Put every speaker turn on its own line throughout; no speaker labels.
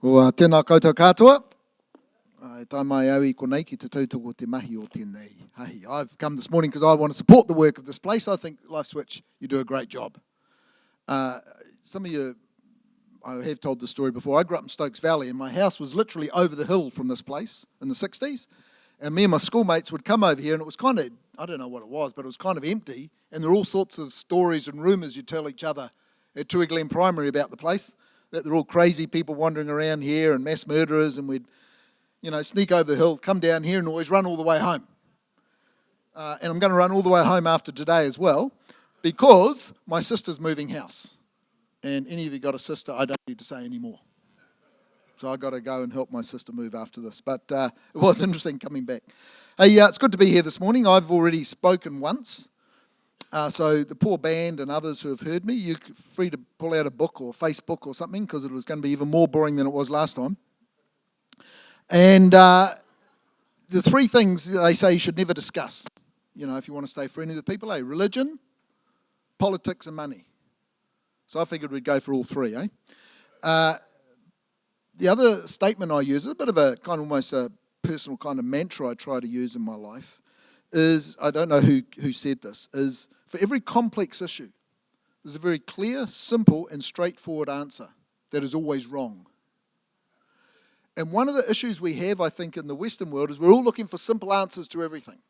Tēnā koutou katoa. E tai mai au I konei ki te tautoko te mahi o tēnei hahi. I've come this morning because I want to support the work of this place. I think Life Switch, you do a great job. Some of you, I have told the story before. I grew up in Stokes Valley and my house was literally over the hill from this place in the 60s. And me and my schoolmates would come over here and it was kind of, I don't know what it was, but it was kind of empty. And there were all sorts of stories and rumours you tell each other at Tui Glen Primary about the place. That they're all crazy people wandering around here and mass murderers, and we'd, sneak over the hill, come down here and always run all the way home. And I'm going to run all the way home after today as well, because my sister's moving house. And any of you got a sister, I don't need to say any more. So I've got to go and help my sister move after this. But it was interesting coming back. Hey, it's good to be here this morning. I've already spoken once. So the poor band and others who have heard me, you're free to pull out a book or Facebook or something, because it was going to be even more boring than it was last time. And the three things they say you should never discuss, if you want to stay friendly with people, religion, politics and money. So I figured we'd go for all three, The other statement I use is a bit of a kind of almost a personal kind of mantra I try to use in my life is, I don't know who said this, is for every complex issue, there's a very clear, simple and straightforward answer that is always wrong. And one of the issues we have, I think, in the Western world is we're all looking for simple answers to everything.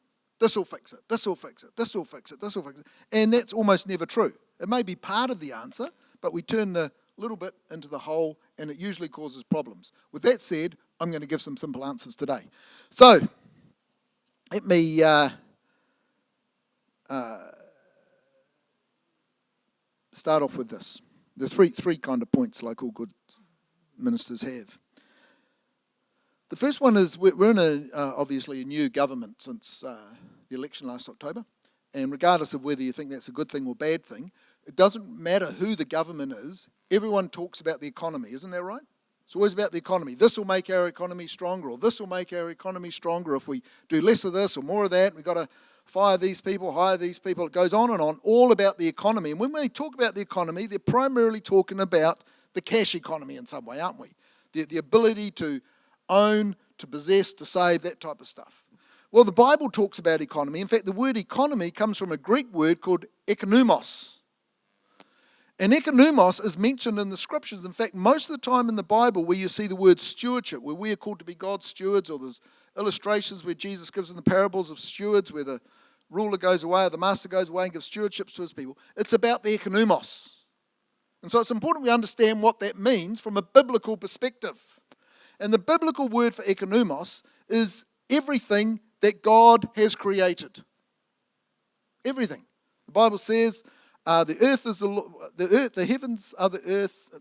This will fix it, this will fix it, this will fix it, this will fix it. And that's almost never true. It may be part of the answer, but we turn the little bit into the whole and it usually causes problems. With that said, I'm going to give some simple answers today. So, let me start off with this. There are three kind of points like all good ministers have. The first one is we're in obviously a new government since the election last October. And regardless of whether you think that's a good thing or bad thing, it doesn't matter who the government is. Everyone talks about the economy, isn't that right? It's always about the economy. This will make our economy stronger, or this will make our economy stronger if we do less of this or more of that. We've got to fire these people, hire these people. It goes on and on, all about the economy. And when they talk about the economy, they're primarily talking about the cash economy in some way, aren't we? The ability to own, to possess, to save, that type of stuff. Well, the Bible talks about economy. In fact, the word economy comes from a Greek word called ekonomos. And ekonomos is mentioned in the scriptures. In fact, most of the time in the Bible where you see the word stewardship, where we are called to be God's stewards, or there's illustrations where Jesus gives in the parables of stewards, where the ruler goes away or the master goes away and gives stewardships to his people, it's about the ekonomos. And so it's important we understand what that means from a biblical perspective. And the biblical word for ekonomos is everything that God has created. Everything. The Bible says the earth is the heavens are the earth.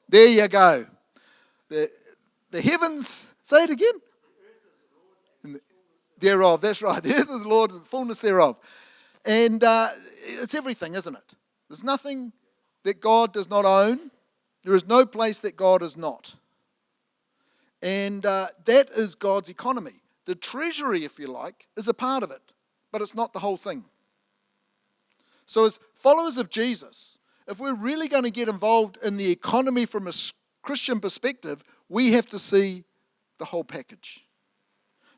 There you go. The heavens, say it again. Thereof, that's right. The earth is the Lord's and the fullness thereof. And it's everything, isn't it? There's nothing that God does not own. There is no place that God is not. And that is God's economy. The treasury, if you like, is a part of it, but it's not the whole thing. So as followers of Jesus, if we're really going to get involved in the economy from a Christian perspective, we have to see the whole package.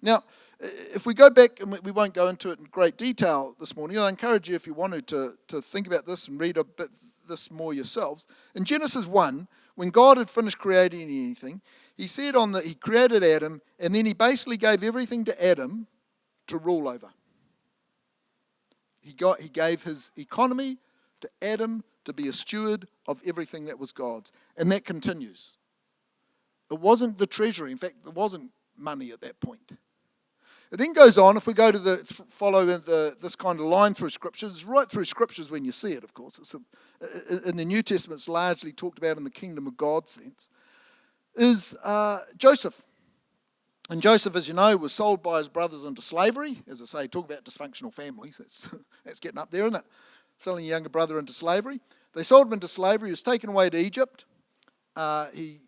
Now, if we go back, and we won't go into it in great detail this morning, I encourage you, if you wanted to think about this and read a bit this more yourselves. In Genesis 1, when God had finished creating anything, he said he created Adam, and then he basically gave everything to Adam to rule over. He gave his economy to Adam to be a steward of everything that was God's. And that continues. It wasn't the treasury. In fact, there wasn't money at that point. It then goes on, if we go to follow this kind of line through Scriptures, it's right through Scriptures when you see it, of course. In the New Testament, it's largely talked about in the kingdom of God sense, is Joseph. And Joseph, as you know, was sold by his brothers into slavery. As I say, talk about dysfunctional families. That's getting up there, isn't it? Selling a younger brother into slavery. They sold him into slavery. He was taken away to Egypt. He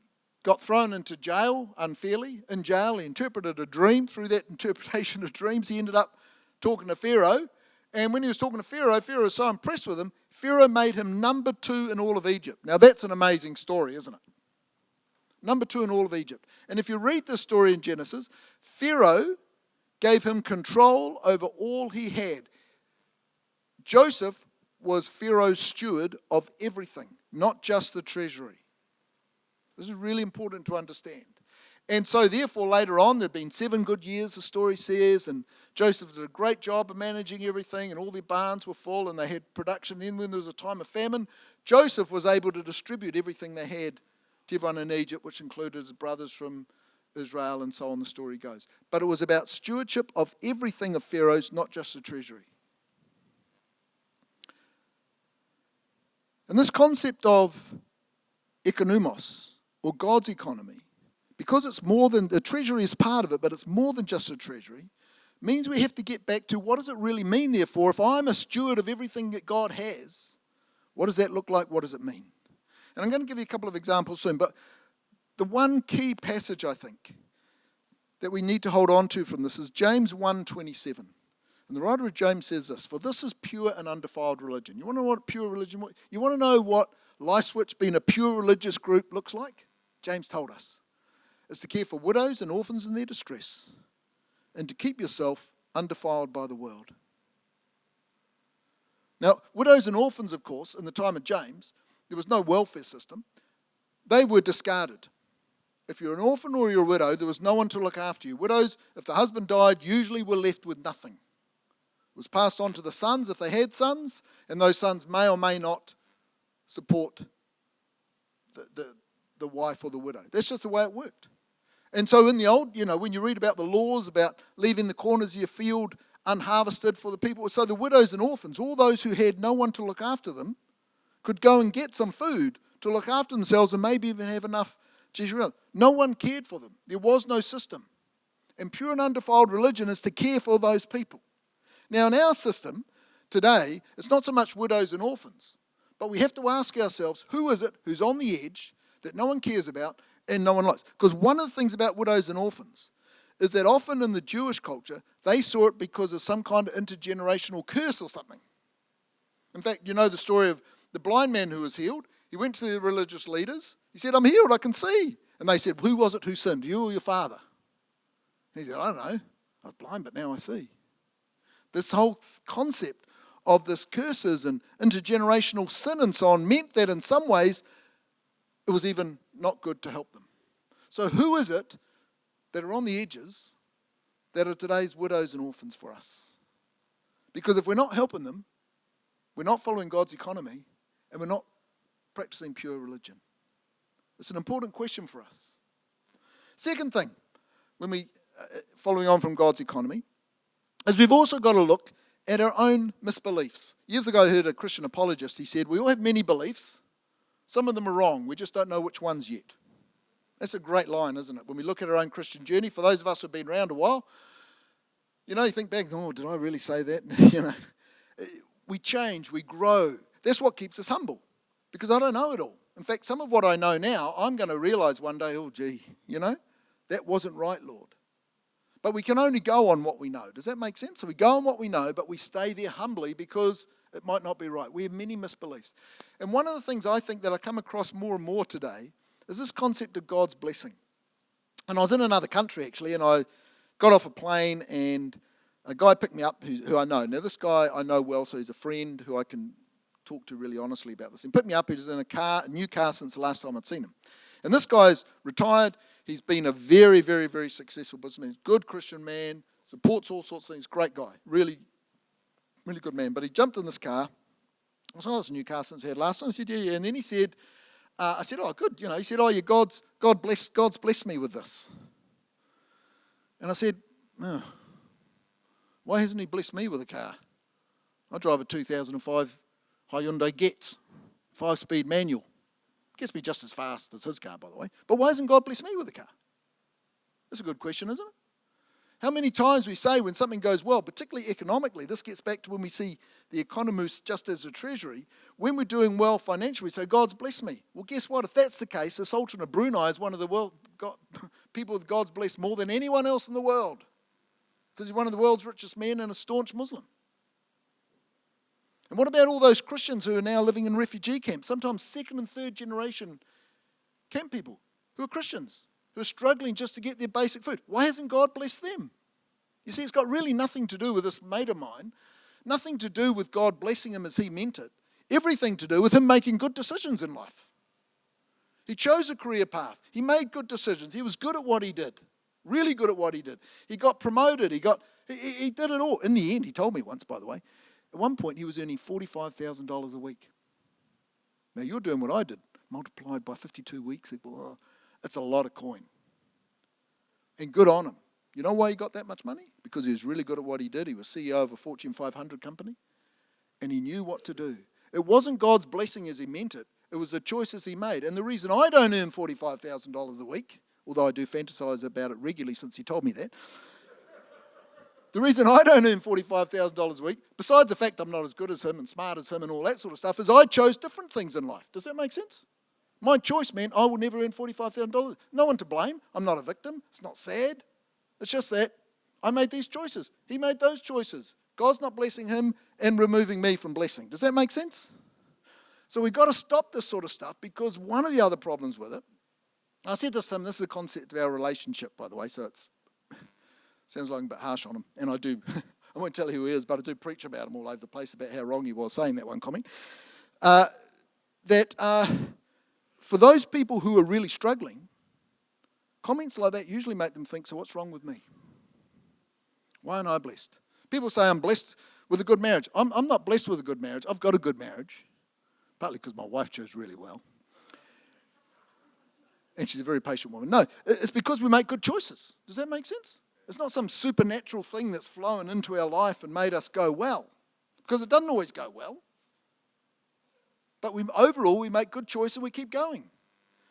got thrown into jail unfairly. In jail, he interpreted a dream. Through that interpretation of dreams, he ended up talking to Pharaoh. And when he was talking to Pharaoh, Pharaoh was so impressed with him, Pharaoh made him number 2 in all of Egypt. Now, that's an amazing story, isn't it? Number 2 in all of Egypt. And if you read the story in Genesis, Pharaoh gave him control over all he had. Joseph was Pharaoh's steward of everything, not just the treasury. This is really important to understand. And so therefore later on there have been 7 good years, the story says, and Joseph did a great job of managing everything, and all their barns were full and they had production. Then when there was a time of famine, Joseph was able to distribute everything they had to everyone in Egypt, which included his brothers from Israel, and so on the story goes. But it was about stewardship of everything of Pharaoh's, not just the treasury. And this concept of economos, or God's economy, because it's more than, the treasury is part of it, but it's more than just a treasury, means we have to get back to what does it really mean, therefore, if I'm a steward of everything that God has, what does that look like, what does it mean? And I'm going to give you a couple of examples soon, but the one key passage, I think, that we need to hold on to from this is James 1:27. And the writer of James says this, "For this is pure and undefiled religion." You want to know what pure religion, you want to know what LifeSwitch, being a pure religious group, looks like? James told us. It's to care for widows and orphans in their distress, and to keep yourself undefiled by the world. Now, widows and orphans, of course, in the time of James, there was no welfare system. They were discarded. If you're an orphan or you're a widow, there was no one to look after you. Widows, if the husband died, usually were left with nothing. It was passed on to the sons if they had sons, and those sons may or may not support the wife or the widow. That's just the way it worked. And so in the old, when you read about the laws about leaving the corners of your field unharvested for the people, so the widows and orphans, all those who had no one to look after them, could go and get some food to look after themselves and maybe even have enough. No one cared for them. There was no system. And pure and undefiled religion is to care for those people. Now in our system today, it's not so much widows and orphans, but we have to ask ourselves, who is it who's on the edge that no one cares about and no one likes? Because one of the things about widows and orphans is that often in the Jewish culture, they saw it because of some kind of intergenerational curse or something. In fact, you know the story of the blind man who was healed. He went to the religious leaders. He said, "I'm healed, I can see." And they said, "Who was it who sinned, you or your father?" And he said, "I don't know. I was blind, but now I see." This whole concept of this curses and intergenerational sin and so on meant that in some ways it was even not good to help them. So who is it that are on the edges that are today's widows and orphans for us? Because if we're not helping them, we're not following God's economy, and we're not practicing pure religion. It's an important question for us. Second thing, when we following on from God's economy, is we've also got to look at our own misbeliefs. Years ago I heard a Christian apologist, he said, we all have many beliefs. Some of them are wrong, we just don't know which ones yet. That's a great line, isn't it? When we look at our own Christian journey, for those of us who have been around a while, you think back, oh, did I really say that? We change, we grow. That's what keeps us humble, because I don't know it all. In fact, some of what I know now, I'm going to realize one day, oh, gee, that wasn't right, Lord. But we can only go on what we know. Does that make sense? So we go on what we know, but we stay there humbly because it might not be right. We have many misbeliefs. And one of the things I think that I come across more and more today is this concept of God's blessing. And I was in another country, actually, and I got off a plane, and a guy picked me up who I know. Now, this guy I know well, so he's a friend who I can talk to really honestly about this. He picked me up. He was in a new car since the last time I'd seen him. And this guy's retired. He's been a very, very, very successful businessman. Good Christian man, supports all sorts of things. Great guy. Really, really good man. But he jumped in this car. I said, oh, it's a new car since we had last time. He said, yeah. And then he said, I said, oh, good. He said, oh, yeah, God's blessed me with this. And I said, oh, why hasn't he blessed me with a car? I drive a 2005 Hyundai Getz, 5-speed manual. Gets me just as fast as his car, by the way. But why hasn't God blessed me with a car? That's a good question, isn't it? How many times we say when something goes well, particularly economically, this gets back to when we see the economists just as a treasury, when we're doing well financially, we say, God's blessed me. Well, guess what? If that's the case, the Sultan of Brunei is one of the people that God's blessed more than anyone else in the world, because he's one of the world's richest men and a staunch Muslim. And what about all those Christians who are now living in refugee camps, sometimes second and third generation camp people? who are Christians, who are struggling just to get their basic food. Why hasn't God blessed them? You see, it's got really nothing to do with this mate of mine, nothing to do with God blessing him as he meant it, everything to do with him making good decisions in life. He chose a career path. He made good decisions. He was good at what he did, really good at what he did. He got promoted. He did it all. In the end, he told me once, by the way, at one point he was earning $45,000 a week. Now, you're doing what I did, multiplied by 52 weeks. It's a lot of coin. And good on him. You know why he got that much money? Because he was really good at what he did. He was CEO of a Fortune 500 company, and he knew what to do. It wasn't God's blessing as he meant it. It was the choices he made. And the reason I don't earn $45,000 a week, although I do fantasize about it regularly since he told me that, the reason I don't earn $45,000 a week, besides the fact I'm not as good as him and smart as him and all that sort of stuff, is I chose different things in life. Does that make sense? My choice meant I will never earn $45,000. No one to blame. I'm not a victim. It's not sad. It's just that I made these choices. He made those choices. God's not blessing him and removing me from blessing. Does that make sense? So we've got to stop this sort of stuff, because one of the other problems with it, I said this to him, this is a concept of our relationship, by the way, so it sounds like I'm a bit harsh on him, and I do, I won't tell you who he is, but I do preach about him all over the place about how wrong he was saying that one comment. For those people who are really struggling, comments like that usually make them think, so what's wrong with me? Why aren't I blessed? People say I'm blessed with a good marriage. I'm not blessed with a good marriage. I've got a good marriage, partly because my wife chose really well. And she's a very patient woman. No, it's because we make good choices. Does that make sense? It's not some supernatural thing that's flown into our life and made us go well, because it doesn't always go well. But overall, we make good choices and we keep going.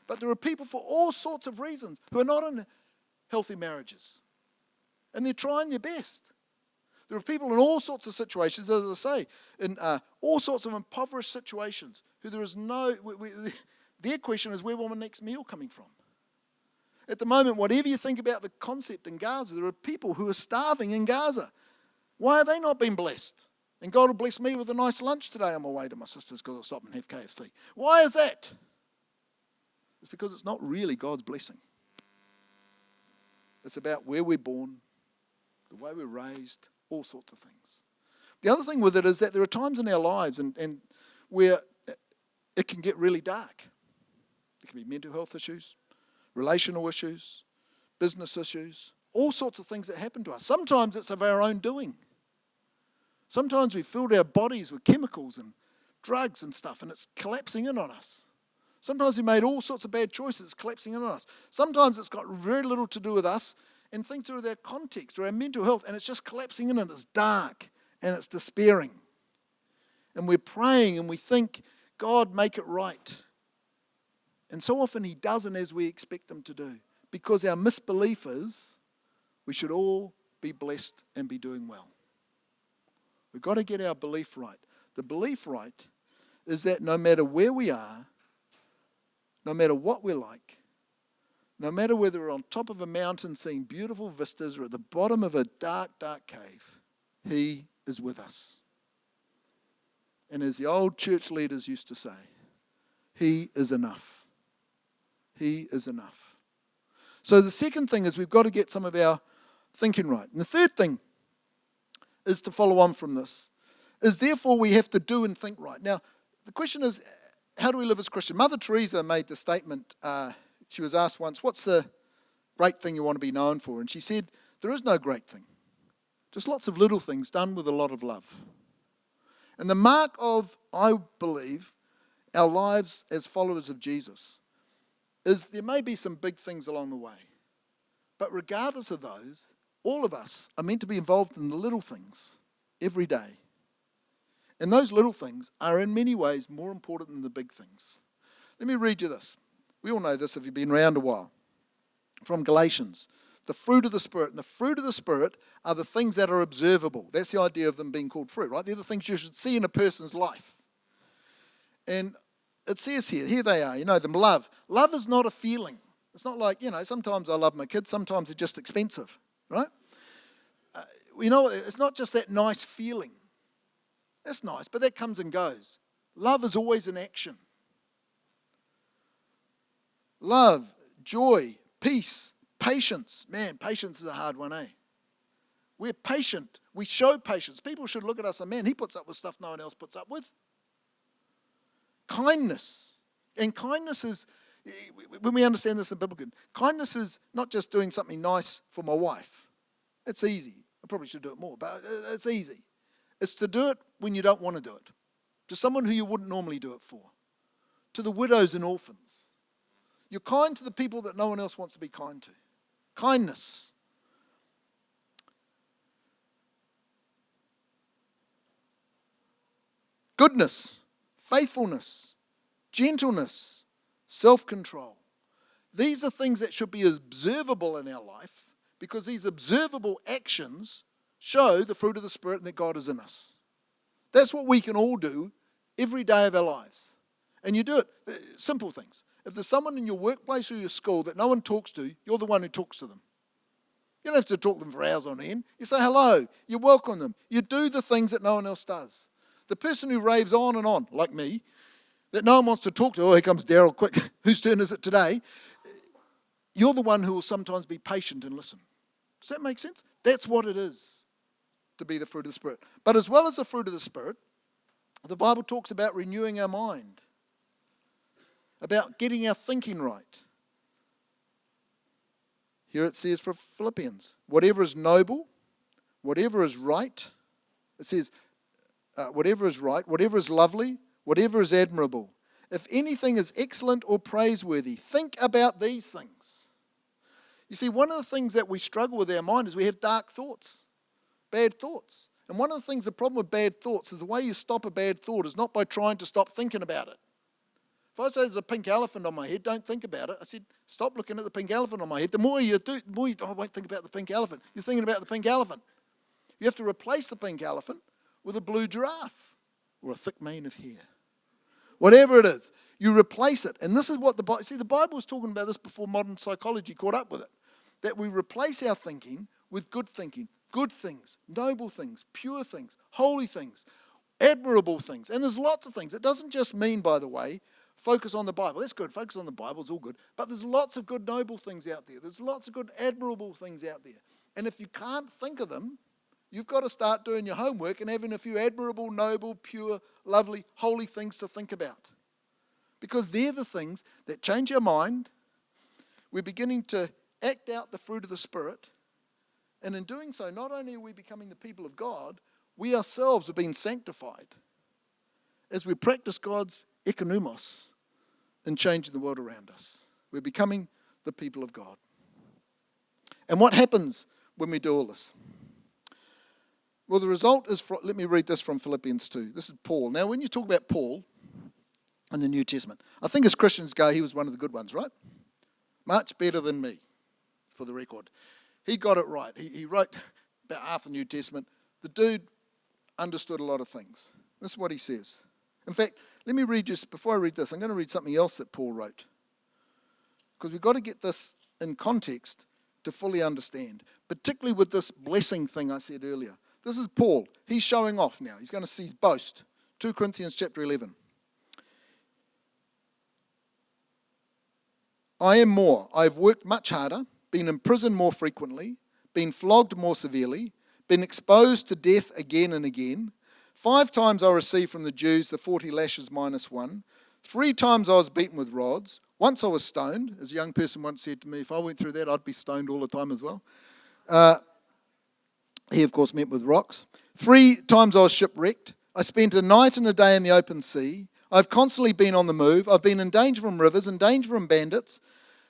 But there are people for all sorts of reasons who are not in healthy marriages. And they're trying their best. There are people in all sorts of situations, as I say, in all sorts of impoverished situations, who there is no... their question is, where will my next meal coming from? At the moment, whatever you think about the concept in Gaza, there are people who are starving in Gaza. Why are they not being blessed? And God will bless me with a nice lunch today on my way to my sister's because I'll stop and have KFC. Why is that? It's because it's not really God's blessing. It's about where we're born, the way we're raised, all sorts of things. The other thing with it is that there are times in our lives and where it can get really dark. There can be mental health issues, relational issues, business issues, all sorts of things that happen to us. Sometimes it's of our own doing. Sometimes we've filled our bodies with chemicals and drugs and stuff, and it's collapsing in on us. Sometimes we made all sorts of bad choices, it's collapsing in on us. Sometimes it's got very little to do with us and things to do with our context or our mental health, and it's just collapsing in, and it's dark and it's despairing. And we're praying and we think, God, make it right. And so often he doesn't as we expect him to do, because our misbelief is we should all be blessed and be doing well. We've got to get our belief right. The belief right is that no matter where we are, no matter what we're like, no matter whether we're on top of a mountain seeing beautiful vistas or at the bottom of a dark, dark cave, he is with us. And as the old church leaders used to say, he is enough. He is enough. So the second thing is we've got to get some of our thinking right. And the third thing is to follow on from this, is therefore we have to do and think right. Now, the question is, how do we live as Christians? Mother Teresa made the statement, she was asked once, what's the great thing you want to be known for? And she said, there is no great thing. Just lots of little things done with a lot of love. And the mark of, I believe, our lives as followers of Jesus is there may be some big things along the way. But regardless of those, all of us are meant to be involved in the little things every day. And those little things are in many ways more important than the big things. Let me read you this. We all know this if you've been around a while. From Galatians. The fruit of the Spirit. And the fruit of the Spirit are the things that are observable. That's the idea of them being called fruit, right? They're the things you should see in a person's life. And it says here they are, them, love. Love is not a feeling. It's not like, sometimes I love my kids, sometimes they're just expensive, right? It's not just that nice feeling. That's nice, but that comes and goes. Love is always in action. Love joy, peace, patience. Man, patience is a hard one, eh? We're patient. We show patience. People should look at us and, man, he puts up with stuff no one else puts up with. Kindness. And kindness is, when we understand this in biblical, kindness is not just doing something nice for my wife. It's easy. I probably should do it more, but it's easy. It's to do it when you don't want to do it. To someone who you wouldn't normally do it for. To the widows and orphans. You're kind to the people that no one else wants to be kind to. Kindness. Goodness, faithfulness, gentleness, self-control. These are things that should be observable in our life because these observable actions show the fruit of the Spirit and that God is in us. That's what we can all do every day of our lives. And you do it, simple things. If there's someone in your workplace or your school that no one talks to, you're the one who talks to them. You don't have to talk to them for hours on end. You say hello, you welcome them. You do the things that no one else does. The person who raves on and on, like me, that no one wants to talk to, oh, here comes Darryl, quick, whose turn is it today? You're the one who will sometimes be patient and listen. Does that make sense? That's what it is to be the fruit of the Spirit. But as well as the fruit of the Spirit, the Bible talks about renewing our mind, about getting our thinking right. Here it says for Philippians, whatever is noble, whatever is right, it says, whatever is right, whatever is lovely, whatever is admirable. If anything is excellent or praiseworthy, think about these things. You see, one of the things that we struggle with our mind is we have dark thoughts, bad thoughts. And one of the things, the problem with bad thoughts is the way you stop a bad thought is not by trying to stop thinking about it. If I say there's a pink elephant on my head, don't think about it. I said, stop looking at the pink elephant on my head. The more you do, I won't think about the pink elephant. You're thinking about the pink elephant. You have to replace the pink elephant with a blue giraffe or a thick mane of hair. Whatever it is, you replace it. And this is what the Bible was talking about this before modern psychology caught up with it. That we replace our thinking with good thinking, good things, noble things, pure things, holy things, admirable things. And there's lots of things. It doesn't just mean, by the way, focus on the Bible. That's good. Focus on the Bible is all good. But there's lots of good, noble things out there. There's lots of good, admirable things out there. And if you can't think of them, you've got to start doing your homework and having a few admirable, noble, pure, lovely, holy things to think about. Because they're the things that change our mind. We're beginning to act out the fruit of the Spirit. And in doing so, not only are we becoming the people of God, we ourselves are being sanctified as we practice God's economos in changing the world around us. We're becoming the people of God. And what happens when we do all this? Well, the result is, let me read this from Philippians 2. This is Paul. Now, when you talk about Paul in the New Testament, I think as Christians go, he was one of the good ones, right? Much better than me, for the record. He got it right. He wrote about half the New Testament. The dude understood a lot of things. This is what he says. In fact, let me read just, before I read this, I'm going to read something else that Paul wrote. Because we've got to get this in context to fully understand, particularly with this blessing thing I said earlier. This is Paul. He's showing off now. He's going to see his boast. 2 Corinthians chapter 11. I am more. I've worked much harder, been in prison more frequently, been flogged more severely, been exposed to death again and again. 5 times I received from the Jews the 40 lashes minus 1. 3 times I was beaten with rods. Once I was stoned. As a young person once said to me, if I went through that, I'd be stoned all the time as well. He, of course, met with rocks. 3 times I was shipwrecked. I spent a night and a day in the open sea. I've constantly been on the move. I've been in danger from rivers, in danger from bandits,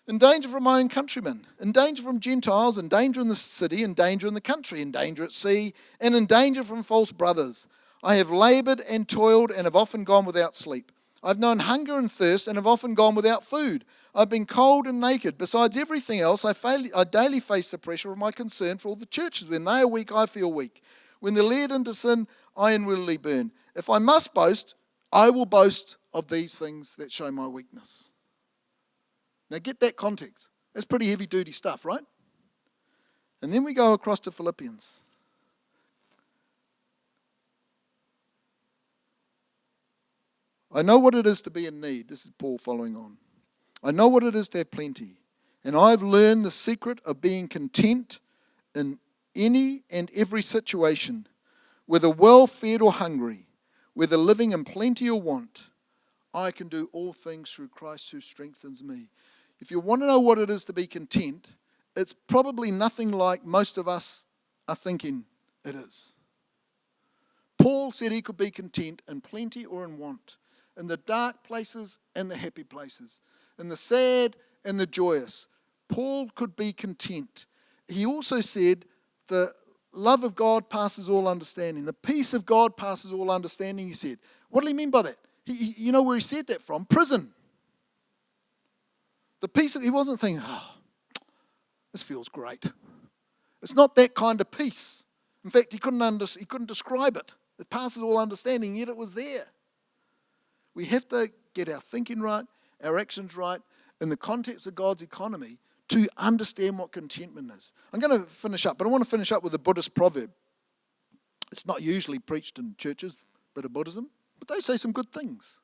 in danger from my own countrymen, in danger from Gentiles, in danger in the city, in danger in the country, in danger at sea, and in danger from false brothers. I have laboured and toiled and have often gone without sleep. I've known hunger and thirst and have often gone without food. I've been cold and naked. Besides everything else, I daily face the pressure of my concern for all the churches. When they are weak, I feel weak. When they're led into sin, I unwillingly burn. If I must boast, I will boast of these things that show my weakness. Now get that context. That's pretty heavy-duty stuff, right? And then we go across to Philippians. I know what it is to be in need. This is Paul following on. I know what it is to have plenty. And I've learned the secret of being content in any and every situation, whether well-fed or hungry, whether living in plenty or want. I can do all things through Christ who strengthens me. If you want to know what it is to be content, it's probably nothing like most of us are thinking it is. Paul said he could be content in plenty or in want, in the dark places and the happy places, in the sad and the joyous. Paul could be content. He also said the love of God passes all understanding. The peace of God passes all understanding, he said. What did he mean by that? You know where he said that from? Prison. The peace, he wasn't thinking, oh, this feels great. It's not that kind of peace. In fact, he couldn't describe it. It passes all understanding, yet it was there. We have to get our thinking right, our actions right, in the context of God's economy to understand what contentment is. I'm going to finish up, but I want to finish up with a Buddhist proverb. It's not usually preached in churches, bit of Buddhism, but they say some good things.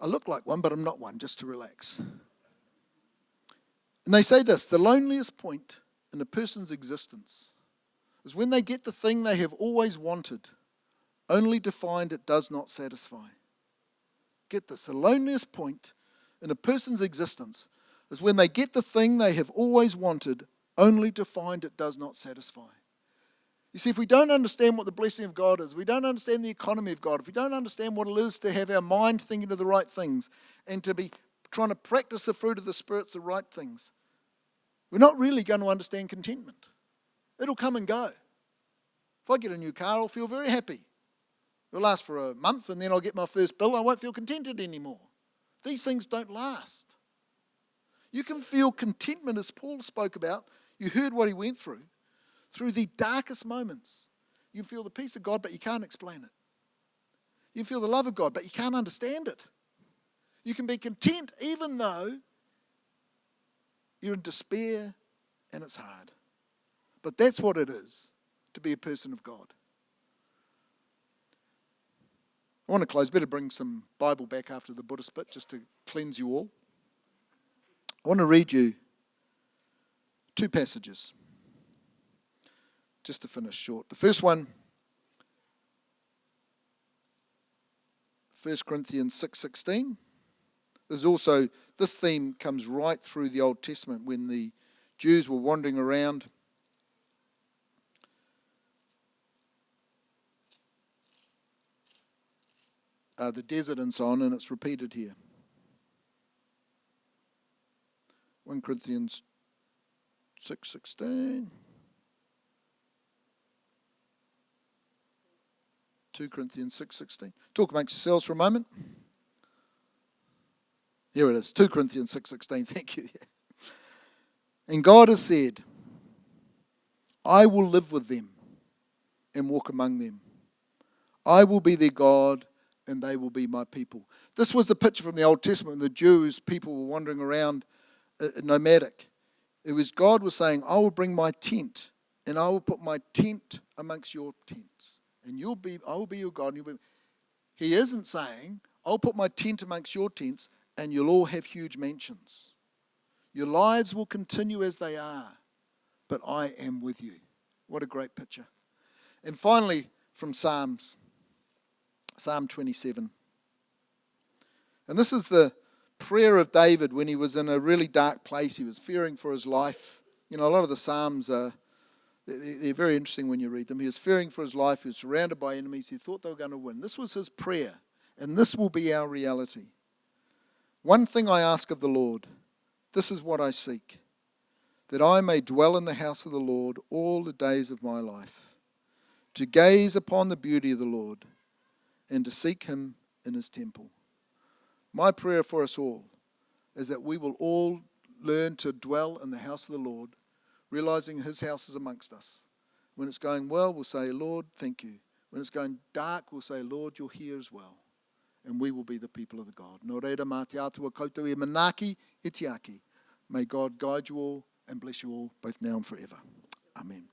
I look like one, but I'm not one, just to relax. And they say this: the loneliest point in a person's existence is when they get the thing they have always wanted, only to find it does not satisfy. Get this: the loneliest point in a person's existence is when they get the thing they have always wanted, only to find it does not satisfy. You see, if we don't understand what the blessing of God is, we don't understand the economy of God, if we don't understand what it is to have our mind thinking of the right things and to be trying to practice the fruit of the Spirit's the right things, we're not really going to understand contentment. It'll come and go. If I get a new car, I'll feel very happy. It'll last for a month and then I'll get my first bill. I won't feel contented anymore. These things don't last. You can feel contentment, as Paul spoke about. You heard what he went through the darkest moments. You feel the peace of God, but you can't explain it. You feel the love of God, but you can't understand it. You can be content even though you're in despair and it's hard. But that's what it is to be a person of God. I want to close. Better bring some Bible back after the Buddhist bit just to cleanse you all. I want to read you two passages just to finish short. The first one, 1 Corinthians 6:16. This theme comes right through the Old Testament when the Jews were wandering around. The desert and so on, and it's repeated here. 1 Corinthians 6:16. 2 Corinthians 6:16. Talk amongst yourselves for a moment. Here it is, 2 Corinthians 6:16. Thank you. And God has said, I will live with them and walk among them. I will be their God and they will be my people. This was the picture from the Old Testament when the Jews, people were wandering around nomadic. It was God was saying, I will bring my tent and I will put my tent amongst your tents. And I will be your God. And you'll be. He isn't saying, I'll put my tent amongst your tents and you'll all have huge mansions. Your lives will continue as they are, but I am with you. What a great picture. And finally, from Psalm 27. And this is the prayer of David when he was in a really dark place. He was fearing for his life. You know, a lot of the Psalms they're very interesting when you read them. He was fearing for his life. He was surrounded by enemies. He thought they were going to win. This was his prayer, and this will be our reality. One thing I ask of the Lord, this is what I seek, that I may dwell in the house of the Lord all the days of my life, to gaze upon the beauty of the Lord and to seek him in his temple. My prayer for us all is that we will all learn to dwell in the house of the Lord, realizing his house is amongst us. When it's going well, we'll say, Lord, thank you. When it's going dark, we'll say, Lord, you're here as well. And we will be the people of the God. Nō reira mā te atua koutou e manaaki e te aki. May God guide you all and bless you all, both now and forever. Amen.